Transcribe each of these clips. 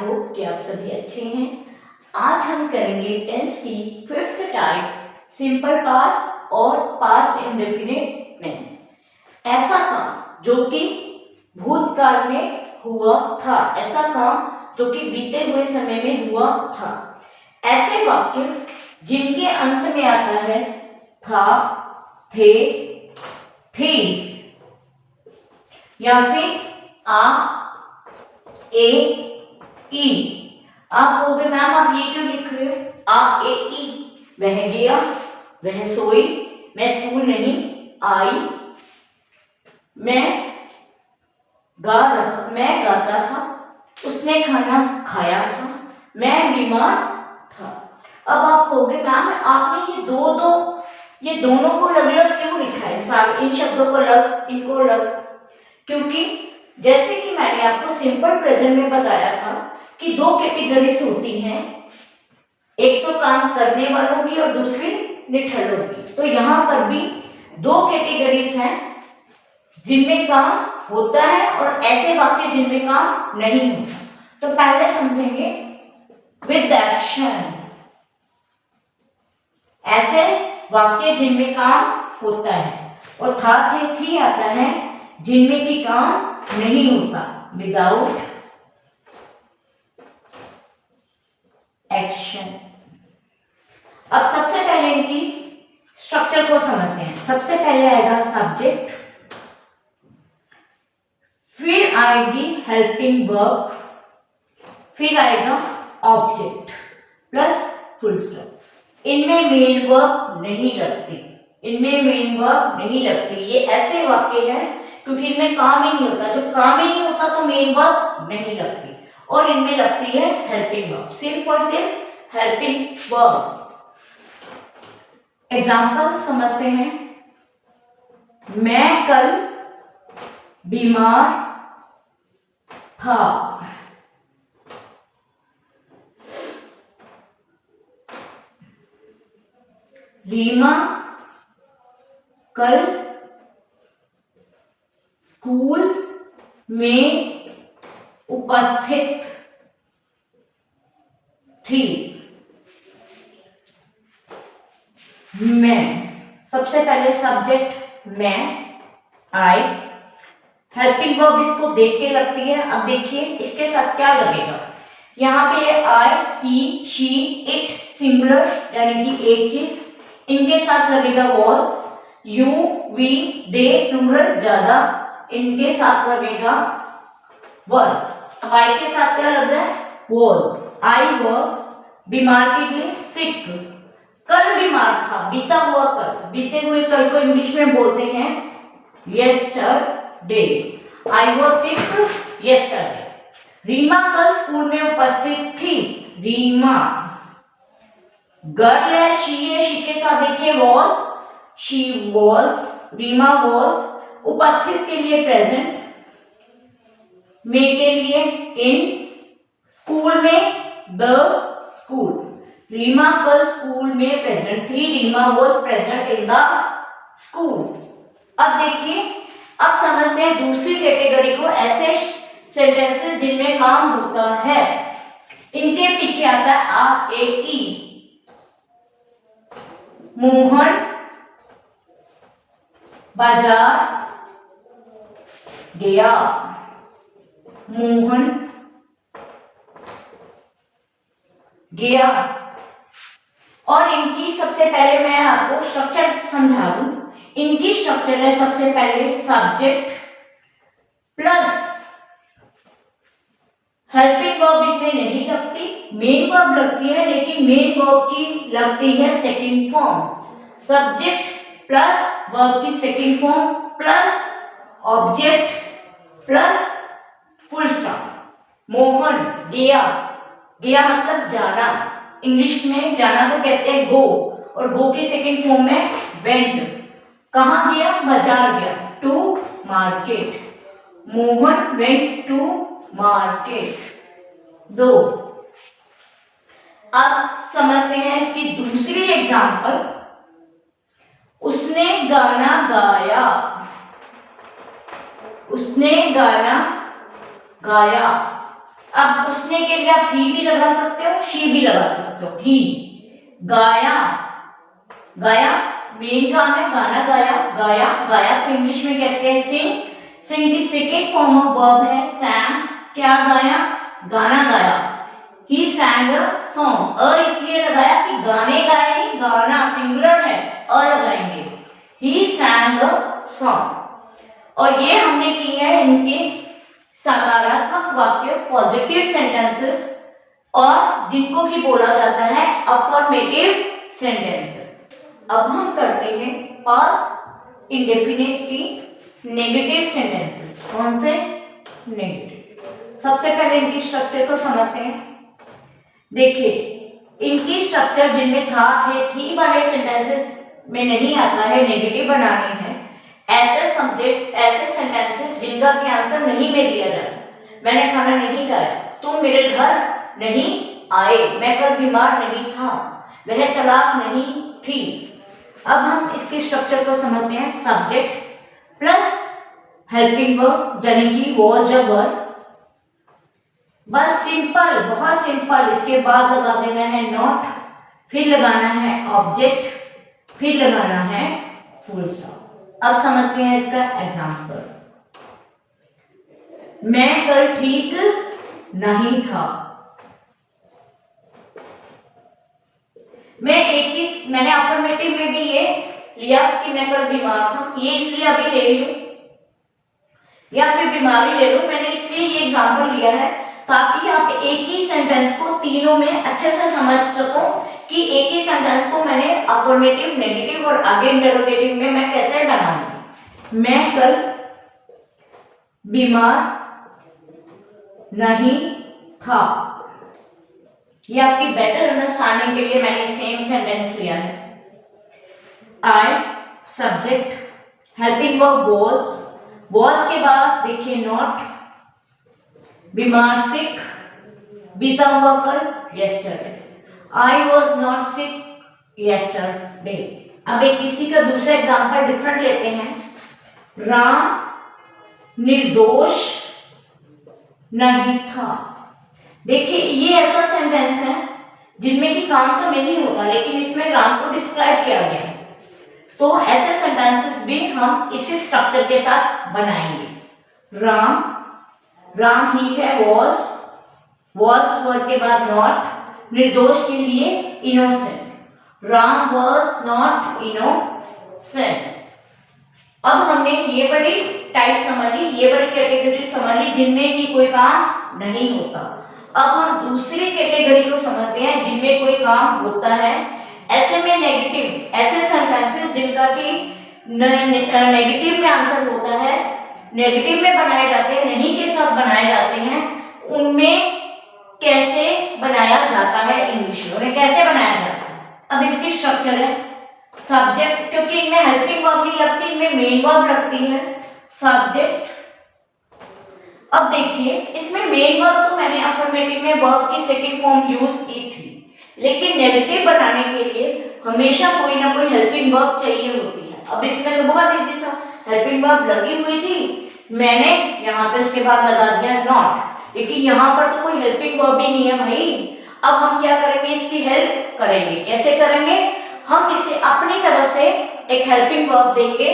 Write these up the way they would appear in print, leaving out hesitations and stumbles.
Hope कि आप सभी अच्छे हैं। आज हम करेंगे टेंस की 5th टाइप सिंपल पास्ट और पास्ट इंडेफिनिट टेंस। ऐसा काम जो कि भूतकाल में हुआ था, ऐसा काम जो कि बीते हुए समय में हुआ था। ऐसे वाक्य जिनके अंत में आता है था, थे, थी या फिर आ, ए, ई। आप कहोगे मैम आप ये क्यों लिख रहे हो? आ, ए, ई। वह गया, वह सोई, मैं स्कूल नहीं आई, मैं गाता था, उसने खाना खाया था, मैं बीमार था। अब आप कहोगे मैम आपने ये दोनों को लग लग क्यों लिखा है? इन शब्दों को लग, इनको लग, क्योंकि जैसे कि मैंने आपको सिंपल प्रेजेंट में बताया था कि दो कैटेगरीज होती हैं, एक तो काम करने वालों की और दूसरी निठल्लों की। तो यहाँ पर भी दो कैटेगरीज हैं जिनमें काम होता है और ऐसे वाक्य जिनमें काम नहीं होता। तो पहले समझेंगे विद एक्शन, ऐसे वाक्य जिनमें काम होता है, और था, थे, थी आता है जिनमें की काम नहीं होता, विदाउट एक्शन। अब सबसे पहले इनकी स्ट्रक्चर को समझते हैं। सबसे पहले आएगा सब्जेक्ट, फिर आएगी हेल्पिंग वर्ब, फिर आएगा ऑब्जेक्ट प्लस फुल स्टॉप। इनमें मेन वर्ब नहीं लगती, ये ऐसे वाक्य हैं क्योंकि इनमें काम ही नहीं होता। जब काम ही नहीं होता तो मेन वर्ब नहीं लगती, और इनमें लगती है हेल्पिंग वर्ब, सिर्फ और सिर्फ हेल्पिंग वर्ब। एग्जाम्पल समझते हैं। मैं कल बीमार था, रीमा कल स्कूल में उपस्थित थी। मैं, सबसे पहले सब्जेक्ट मैं, आई, हेल्पिंग वर्ब इसको देख के लगती है। अब देखिए इसके साथ क्या लगेगा। यहाँ पे I, he, she, it singular यानी कि एक चीज, इनके साथ लगेगा was, you, we, they plural ज्यादा, इनके साथ लगेगा वर। अब आई के साथ क्या लग रहा है? वॉज, आई वॉज, बीमार के लिए सिक, कल बीमार था, बीता हुआ कल, बीते हुए कल को इंग्लिश में बोलते हैं yesterday, I was sick yesterday। Reema कल स्कूल में उपस्थित थी, रीमा। गर्ल है, शी के साथ देखिए was, she was, Reema was, उपस्थित के लिए प्रेजेंट, में के लिए इन, स्कूल में द स्कूल। रीमा कल स्कूल में प्रेजेंट थी, Reema was present in the school. अब देखिए, अब समझते हैं दूसरी कैटेगरी को, ऐसे सेंटेंसेस जिनमें काम होता है। इनके पीछे आता है आ, ए, ई। मोहन बाजार गया, मोहन गया। और इनकी सबसे पहले मैं आपको स्ट्रक्चर समझा दूं। इनकी स्ट्रक्चर है सबसे पहले सब्जेक्ट प्लस हेल्पिंग वर्ब इनमें नहीं लगती, मेन वर्ब लगती है, लेकिन मेन वर्ब की लगती है second form. Subject plus verb की second form plus object plus full stop. Mohan गया, गया मतलब जाना, इंग्लिश में जाना को कहते हैं गो, और गो की सेकंड फॉर्म है वेंट। कहाँ गया? बाजार गया, to market. Mohan went to market. 2। अब समझते हैं इसकी दूसरी एग्जांपल। उसने गाना गाया, उसने गाना गाया। अब उसने के लिए आप ही भी लगा सकते हो, शी भी लगा सकते हो। ही गाया, गाया मेन काम है गाना गाया, गाया गाया को इंग्लिश में कहते हैं सिंग। सिंग की सेकेंड फॉर्म ऑफ वर्ब है सैंग। क्या गाया? गाना गाया। ही सैंग अ सॉन्ग। इसलिए लगाया कि गाने गाए नहीं, गाना सिंगुलर है, लगाएंगे। ही सैंग अ सॉन्ग। और ये हमने की है इनके सकारात्मक वाक्य, पॉजिटिव सेंटेंसेस, और जिनको की बोला जाता है अफर्मेटिव सेंटेंसेस। अब हम करते हैं पास्ट इंडेफिनिट की नेगेटिव सेंटेंसेस। कौन से? नेगेटिव। सबसे पहले इनकी स्ट्रक्चर को समझते हैं। देखिए इनकी स्ट्रक्चर जिनमें था थे थी वाले सेंटेंसेस में नहीं आता है नेगेटिव बनाने हैं। ऐसे सब्जेक्ट, ऐसे सेंटेंसेस जिनका कि आंसर नहीं में दिया जाता। मैंने खाना नहीं खाया, तुम मेरे घर नहीं आए, मैं कल बीमार नहीं था, वह चालाक नहीं थी। अब हम इसके स्ट्रक्चर को समझते हैं। सब्जेक्ट प्लस हेल्पिंग वर्ब यानी कि वॉज या वर। बस सिंपल, बहुत सिंपल। इसके बाद लगा देना है नॉट, फिर लगाना है ऑब्जेक्ट, फिर लगाना है फुल स्टॉप। अब समझते हैं इसका एग्जांपल। मैं कल ठीक नहीं था। मैंने अफर्मेटिव में भी ये लिया कि मैं कल बीमार था, ये इसलिए अभी ले लूं, या फिर बीमारी ले लूं। मैंने इसलिए ये एग्जांपल लिया है ताकि आप एक ही सेंटेंस को तीनों में अच्छे से समझ सको कि एक ही सेंटेंस को मैंने अफर्मेटिव, नेगेटिव और आगे इंटरोगेटिव में मैं कैसे बनाऊंगी। मैं कल बीमार नहीं था। ये आपकी बेटर अंडरस्टैंडिंग के लिए मैंने सेम सेंटेंस लिया है। I subject, helping verb was के बाद देखिए नॉट, बीमार सिक, बीता हुआ कल yesterday. I was not sick yesterday. अब एक इसी का दूसरा एग्जांपल डिफरेंट लेते हैं। राम निर्दोष नहीं था। देखिए ये ऐसा सेंटेंस है जिनमें कि काम तो नहीं होता, लेकिन इसमें राम को डिस्क्राइब किया गया है। तो ऐसे सेंटेंसेस भी हम इसी स्ट्रक्चर के साथ बनाएंगे। राम ही है वॉज वर्ड के बाद नॉट, निर्दोष के लिए innocent. Ram was not innocent. अब हमने ये वाली टाइप समझ ली, ये वाली कैटेगरी समझ ली जिनमें कि कोई काम नहीं होता। अब हम दूसरी कैटेगरी को समझते हैं जिनमें कोई काम होता है। ऐसे में नेगेटिव, ऐसे सेंटेंसेस जिनका कि नेगेटिव में आंसर होता है, नेगेटिव में बनाए जाते हैं, नहीं के साथ बनाए जाते हैं, उनमें कैसे बनाया जाता है इंग्लिश में, उन्हें कैसे बनाया जाता है। अब इसकी स्ट्रक्चर है सब्जेक्ट, क्योंकि इनमें हेल्पिंग वर्ब नहीं लगती, इनमें मेन वर्ब लगती है। सब्जेक्ट। अब देखिए इसमें मेन वर्ब तो मैंने अफर्मेटिव में वर्ब की सेकंड फॉर्म यूज की थी, लेकिन नेगेटिव बनाने के लिए हमेशा कोई ना कोई हेल्पिंग वर्ब चाहिए होती है। अब इसमें तो बहुत इजी था, हेल्पिंग वर्ब लगी हुई थी, मैंने यहाँ पे उसके बाद लगा दिया नॉट, लेकिन यहाँ पर तो कोई हेल्पिंग वर्ब ही नहीं है भाई। अब हम क्या करेंगे, इसकी हेल्प करेंगे। कैसे करेंगे? हम इसे अपनी तरफ से एक हेल्पिंग वर्ब देंगे।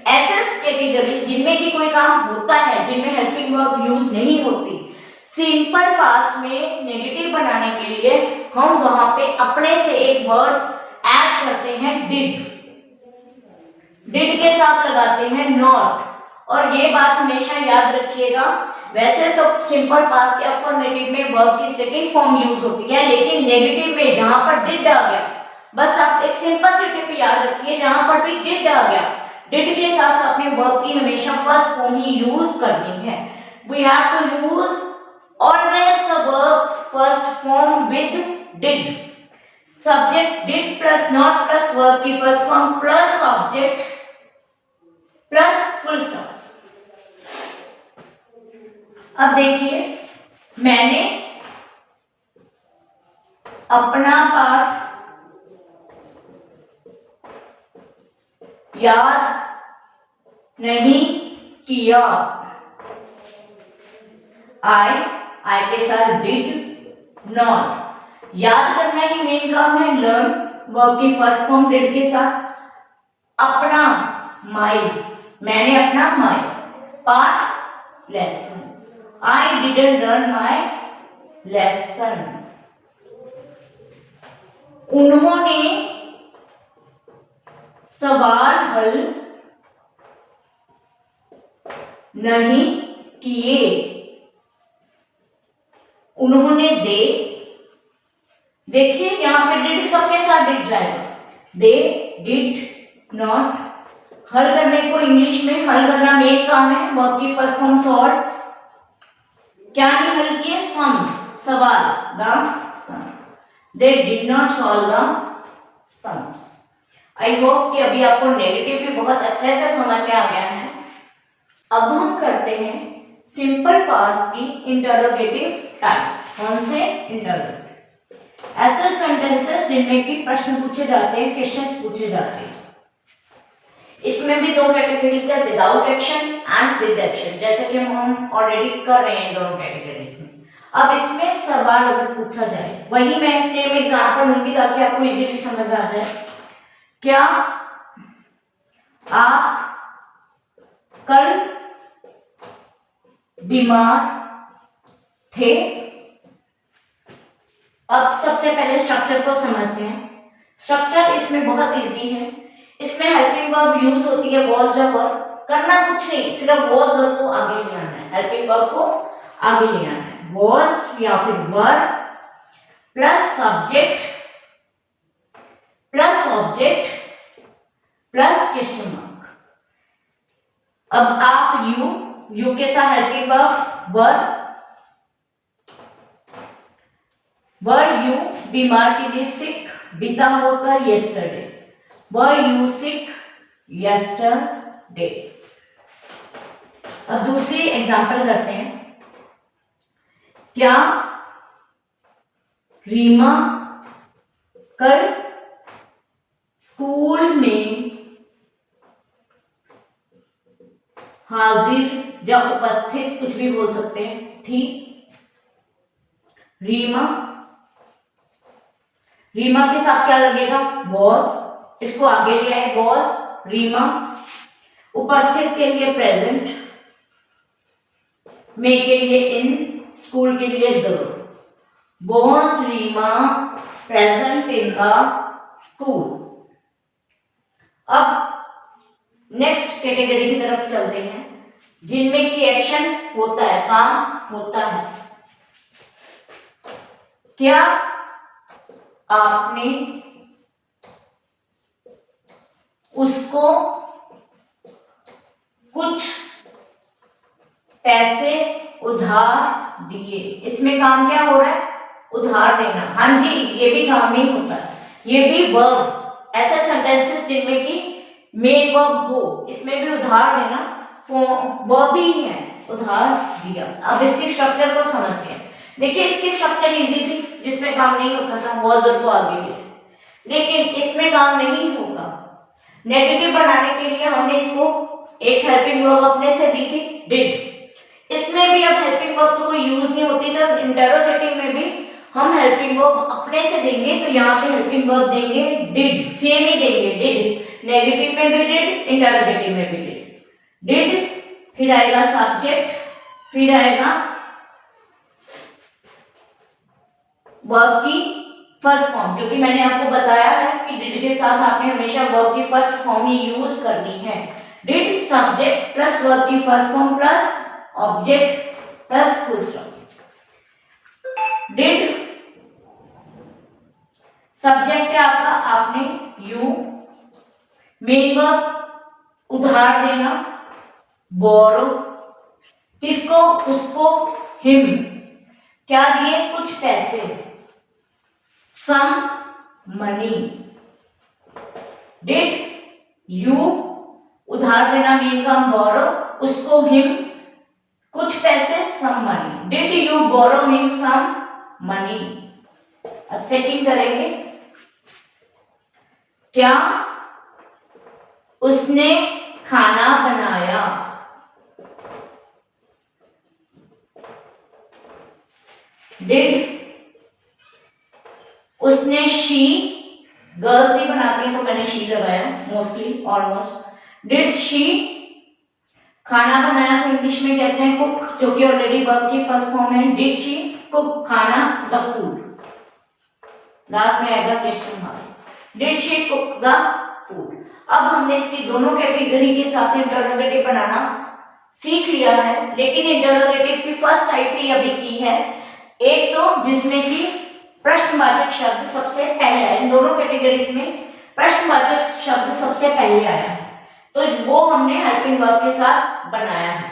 ऐसे कैटेगरी जिनमें कि कोई काम होता है, जिनमें हेल्पिंग वर्ब यूज नहीं होती, सिंपल पास्ट में नेगेटिव बनाने के लिए हम वहां पे अपने से एक वर्ड ऐड करते हैं डिड। डिड के साथ लगाते हैं नॉट। और ये बात हमेशा याद रखिएगा, वैसे तो सिंपल पास्ट के अफर्मेटिव में वर्ब की सेकंड फॉर्म यूज होती है, लेकिन नेगेटिव में जहां पर डिड आ गया, बस आप एक सिंपल सी टिप याद रखिए, जहां पर भी डिड आ गया, डिड के साथ अपने वर्ब की हमेशा फर्स्ट फॉर्म ही यूज करनी है। We have to use always the verbs first form with did. Subject did plus not plus verb की first form plus object plus full stop. अब देखिए मैंने अपना पाठ याद नहीं किया। आई के साथ डिड नॉट। याद करना ही मेन काम है। लर्न वर्ब की फर्स्ट फॉर्म डिड के साथ। अपना माई, मैंने अपना my. Part lesson, I didn't learn my lesson. उन्होंने सवाल हल नहीं किए। उन्होंने देखिए यहां पे डिड सबके साथ डिड जाएगा। दे डिड नॉट। हल करने को इंग्लिश में हल करना मेन काम है। वर्ब की फर्स्ट फॉर्म सॉल्व। क्या नहीं हल किए? सम, सवाल, the sum. They did not solve the sums. I hope कि अभी आपको नेगेटिव भी बहुत अच्छे से समझ में आ गया है। अब हम करते हैं सिंपल पास्ट की इंटरोगेटिव टाइप। कौन से? इंटरोगेटिव। ऐसे सेंटेंसेस जिनमें कि प्रश्न पूछे जाते हैं, क्वेश्चंस पूछे जाते हैं। इसमें भी दो कैटेगरीज है, without action and with action, जैसे कि हम ऑलरेडी कर रहे हैं दोनों कैटेगरीज में। अब इसमें सवाल अगर पूछा जाए, वही मैं सेम एग्जांपल लूंगी ताकि आपको इजीली समझ आ जाए। क्या आप कल बीमार थे? अब सबसे पहले स्ट्रक्चर को समझते हैं। स्ट्रक्चर इसमें बहुत इजी है। इसमें हेल्पिंग वर्ब यूज होती है वॉज या वर। करना कुछ नहीं, सिर्फ वॉज वर्ब को आगे ले आना है, हेल्पिंग वर्ब को आगे ले आना है। वॉज या फिर वर plus subject plus object plus question mark. अब आप यू के साथ हेल्पिंग वर्ब वर यू बीमार के लिए सिक, बीता हुआ कर yesterday. Were you sick yesterday. अब दूसरी एग्जांपल करते हैं। क्या रीमा कल स्कूल में हाजिर या उपस्थित, कुछ भी बोल सकते हैं, थी? रीमा के साथ क्या लगेगा? वॉज। इसको आगे ले आए, वॉज रीमा। उपस्थित के लिए प्रेजेंट, में के लिए इन, स्कूल के लिए the. Was Reema present in the school. अब नेक्स्ट कैटेगरी की तरफ चलते हैं जिनमें कि एक्शन होता है, काम होता है। क्या आपने उसको कुछ पैसे उधार दिए? इसमें काम क्या हो रहा है? उधार देना। हाँ जी, ये भी काम ही होता है, ये भी वर्ब। ऐसे सेंटेंसेस जिनमें कि मेन वर्ब हो, इसमें भी उधार देना वर्ब ही है, उधार दिया। अब इसकी स्ट्रक्चर को समझते हैं। देखिए इसकी स्ट्रक्चर इजी थी, जिसमें काम नहीं होता था, वॉज वर्ब को आगे लिया। लेकिन इसमें काम नहीं होगा। नेगेटिव बनाने के लिए हमने इसको एक हेल्पिंग वर्ब अपने से दी थी, डिड। इसमें भी अब हेल्पिंग वर्ब तो कोई यूज नहीं होती, तो इंटरोगेटिव में भी हम हेल्पिंग वर्ब अपने से देंगे। तो यहाँ पे हेल्पिंग वर्ब देंगे डिड, सेम ही देंगे, डिड। नेगेटिव में भी डिड, इंटरोगेटिव में भी डिड। फिर आएगा सब्जेक्ट, फिर आएगा वर्ब की फर्स्ट फॉर्म, क्योंकि मैंने आपको बताया है कि डिड के साथ आपने हमेशा वर्ब की फर्स्ट फॉर्म ही यूज करनी है। डिड सब्जेक्ट प्लस वर्ब की first form plus object plus full stop. Did subject है आपका, आपने यू। मेन वर्ब उधार देना, बोरो। किसको? उसको, हिम। क्या दिए? कुछ पैसे, सम मनी। डिड यू उधार देना, मेन काम बोरो, उसको हिम कुछ पैसे, some money. Did you borrow him some money. अब सेकंड करेंगे। क्या उसने खाना बनाया? डिड, उसने, शी, गर्ल्स ही बनाती हैं तो मैंने शी लगाया मोस्टली, ऑलमोस्ट। डिड शी खाना बनाया तो इंग्लिश में कहते हैं कुक, जो कि ऑलरेडी वर्ब की फर्स्ट फॉर्म है। डिड शी कुक खाना, द फूड, लास्ट में आएगा question mark. Did she cook the food. अब हमने इसकी दोनों कैटेगरी के साथ इंटरोगेटिव बनाना सीख लिया है, लेकिन इंटरोगेटिव की फर्स्ट टाइप ही अभी की है, एक तो जिसमें कि प्रश्नवाचक शब्द सबसे पहले आया। इन दोनों कैटेगरीज में प्रश्नवाचक शब्द सबसे पहले आया है, तो वो हमने हेल्पिंग वर्ब के साथ बनाया है।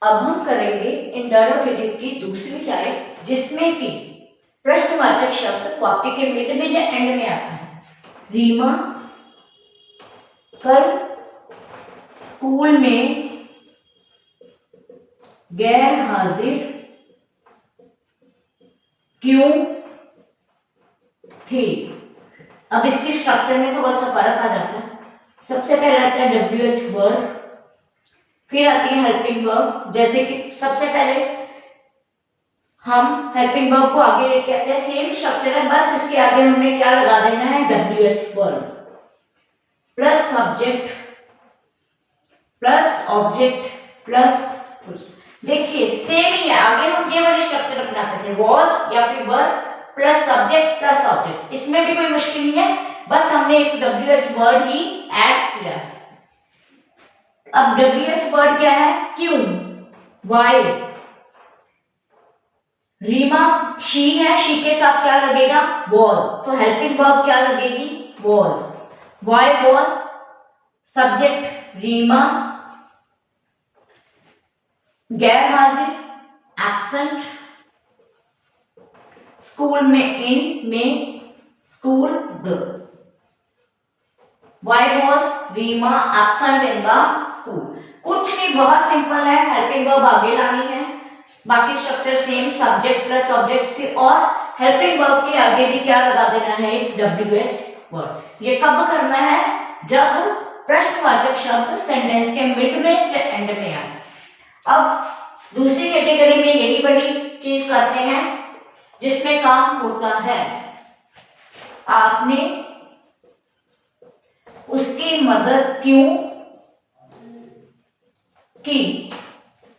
अब हम करेंगे इंटरोगेटिव की दूसरी टाइप, जिसमें कि प्रश्नवाचक शब्द वाक्य के मिड में या एंड में आता है। रीमा कल स्कूल में गैर हाजिर क्यों थी। अब इसके स्ट्रक्चर में थोड़ा सा फर्क आ जाता है। सबसे पहले आता है WH वर्ड, फिर आती है हेल्पिंग वर्ब। जैसे कि सबसे पहले हम हेल्पिंग वर्ब को आगे लेके आते हैं, सेम स्ट्रक्चर है, बस इसके आगे हमने क्या लगा देना है, WH word plus subject plus object plus कुछ। देखिए सेम ही है, आगे हम ये वाले स्ट्रक्चर अपनाते थे, वॉज या फिर वर प्लस सब्जेक्ट प्लस ऑब्जेक्ट। इसमें भी कोई मुश्किल नहीं है, बस हमने एक WH वर्ड ही ऐड किया। अब WH वर्ड क्या है, क्यों, वाई। रीमा शी है, शी के साथ क्या लगेगा, वॉज, तो हेल्पिंग वर्ब क्या लगेगी, was. Why was, subject Reema, गैर हाजिर एब्सेंट, स्कूल में इन में, school the. Why was Reema absent in the school. कुछ नहीं, बहुत सिंपल है, हेल्पिंग वर्ब आगे लानी है, बाकी structure same, subject plus object से, और हेल्पिंग वर्ब के आगे भी क्या लगा देना है, एक WH वर्ड। ये कब करना है, जब प्रश्नवाचक शब्द सेंटेंस के मिड में या एंड में आए। अब दूसरी कैटेगरी में यही बड़ी चीज करते हैं, जिसमें काम होता है आपने उसकी मदद क्यों की।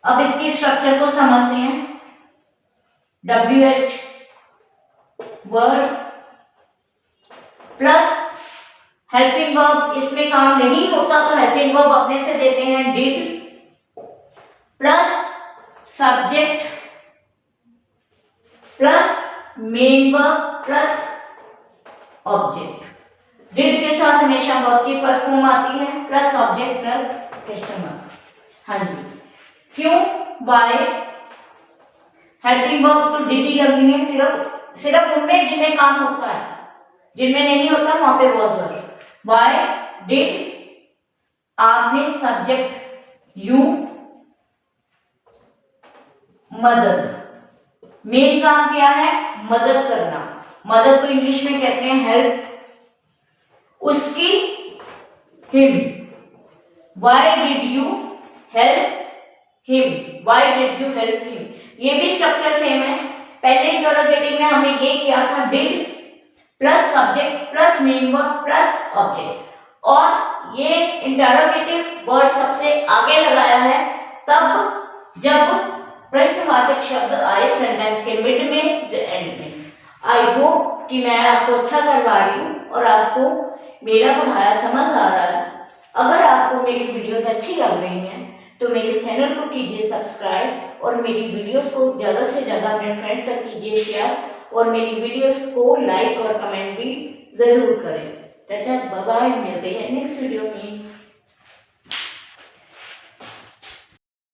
अब इसकी स्ट्रक्चर को समझते हैं। WH word plus helping verb, इसमें काम नहीं होता तो हेल्पिंग वर्ब अपने से देते हैं, did plus subject plus main verb plus object. Did के साथ हमेशा वर्ब की फर्स्ट फॉर्म आती है, plus object plus question mark. हाँ जी, क्यों, वाई, हेल्पिंग वर्ब तो डिड ही लगनी है, सिर्फ उनमें जिनमें काम होता है, जिनमें नहीं होता वहां पे वॉज वर्ब। वाई डिड, आपने, सब्जेक्ट यू, मदद। मेन काम क्या है, मदद करना, मदद को इंग्लिश में कहते हैं हेल्प। उसकी, him, why did you help him, why did you help him. ये भी स्ट्रक्चर सेम है, पहले इंटरोगेटिव में हमने ये किया था, did plus subject plus main verb plus object, और ये इंटरोगेटिव वर्ड सबसे आगे लगाया है तब जब प्रश्नवाचक शब्द आए सेंटेंस के मिड में या एंड में। आई होप कि मैं आपको अच्छा करवा रही हूँ और आपको मेरा पढ़ाया समझ आ रहा है। अगर आपको मेरी वीडियोस अच्छी लग रही हैं तो मेरे चैनल को कीजिए सब्सक्राइब और मेरी वीडियोस को ज़्यादा से ज़्यादा अपने फ्रेंड्स तक कीजिए शेयर, और मेरी वीडियोस को लाइक और कमेंट भी ज़रूर करें। टाटा बाय बाय, मिलते हैं नेक्स्ट वीडियो में।